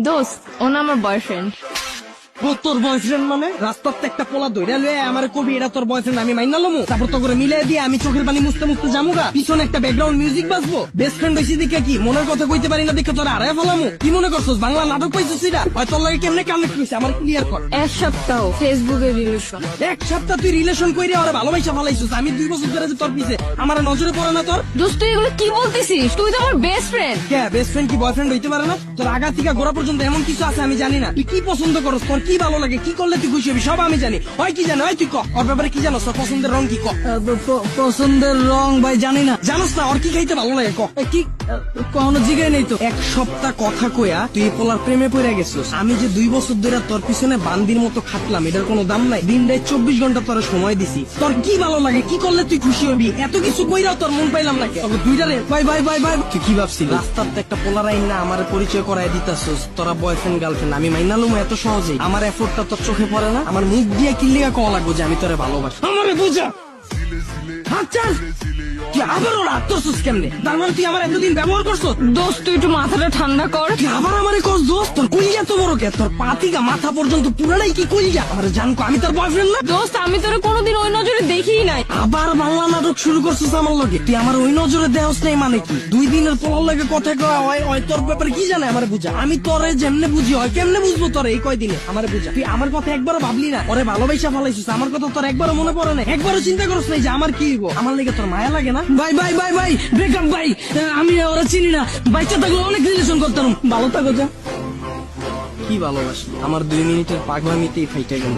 দোস্ত ও না আমার বয়ফ্রেন্ড। তোর বয়ফ্রেন্ড মানে রাস্তাতে একটা পোলা দইরা লয়ে আমার কবি এটা তোর বয়ফ্রেন্ড আমি মাইনা লমু তারপর তো করে মিলাই দিয়ে আমি চোখের পানি মুছতে মুছতে যামুগা পিছনে একটা ব্যাকগ্রাউন্ড মিউজিক বাজবো বেস্ট ফ্রেন্ড হইছি দেখে কি মনের কথা কইতে পারি না দেখে তোর আড়াই ফেলামু কি মনে করছস বাংলা নাটক পাইছিস এটা হয় তোর লাগে কেমনে কানেক্ট হইছে আমার ক্লিয়ার কর। এক সপ্তাহ ফেসবুকে রিলেশন। এক সপ্তাহ তুই রিলেশন কইরে ওরে ভালোবাসা ফেলাইছিস আমি 2 বছর ধরে যে তোর পিছে আমার নজরে পড়ে না তোর। দোস্ত তুই এগুলো কি বলতেছিস? তুই তো আমার বেস্ট ফ্রেন্ড। কে বেস্ট ফ্রেন্ড কি বয়ফ্রেন্ড হইতে পারে না? তোর আগা থেকে গোড়া পর্যন্ত এমন কিছু আছে আমি জানি না তুই কি পছন্দ করস তোর কি ভালো লাগে কি করলে তুই খুশি হবি সব আমি জানি হয় কি জানো হয় তুই ক ওর ব্যাপারে কি জানোস তোর পছন্দের রং কি ক। পছন্দের রং ভাই জানি না। জানোস না ওর কি খাইতে ভালো লাগে ক। কি কখনো জিগাই নেই তো। এক সপ্তাহ কথা কইয়া তুই এই পোলার প্রেমে পড়ে গেছিস আমি যে 2 বছর ধরে তোর পিছনে বান্দির মতো খাটলাম এটার কোনো দাম নাই দিনটায় 24 ঘন্টা তোর সময় দিছি তোর কি ভালো লাগে কি করলে তুই খুশি হবি এত কিছু কইরাও তোর মন পাইলাম না কে দুইটারে ভাই ভাই ভাই ভাই তুই কি ভাবছিস রাস্তাতে একটা পোলার আইন না আমার পরিচয় করায় দিতাছস তোরা বয়ফ্রেন্ড গার্লফ্রেন্ড আমি মাইনালুম এত সহজেই আমার এফোর্টটা তোর চোখে পড়ে না আমার মুখ দিয়ে কিল্লিয়া কওয়া লাগবো যে আমি তোরে ভালোবাসি আমারে বুঝা আচ্ছা তুই আবার ওরা আত্মসুস কেমনে তার মানে তুই আমার এতদিন ব্যবহার করছো দোস্ত তুই একটু মাথাটা ঠান্ডা কর। তুই আবার আমারে কস দোস্ত তোর কলিজা তো বড় কে তোর পাতিকা মাথা পর্যন্ত পুরাটাই কি কলিজা আমার জানকো আমি তোর বয়ফ্রেন্ড না। দোস্ত আমি তোরে কোনোদিন ওই নজরে দেখিই নাই। আবার বাংলা নাটক শুরু করছিস আমার লগে তুই আমার ওই নজরে দেহস নাই মানে কি 2 দিনের পোলার লাগে কথা কয় হয় তোর ব্যাপারে কি জানে আমারে বুঝা আমি তোরে যেমনে বুঝি হয় কেমনে বুঝবো তোরে এই কয়দিনে আমারে বুঝা তুই আমার কথা একবারও ভাবলি না ওরে ভালোবাসা ফলাইছিস আমার কথা তোর একবারও মনে পড়ে না একবারও চিন্তা করছ নাই যে আমার কি হইব আমার লেগে তোর মায়া লাগে না। ভাই ভাই ভাই ভাই ব্রেকআপ ভাই আমি ওরা চিনি না বাচ্চা থাকলে অনেক রিলেশন করতাম ভালো থাকো যা। কি ভালোবাসি আমার 2 মিনিটের পাগলামিতেই ফাইটে গেল।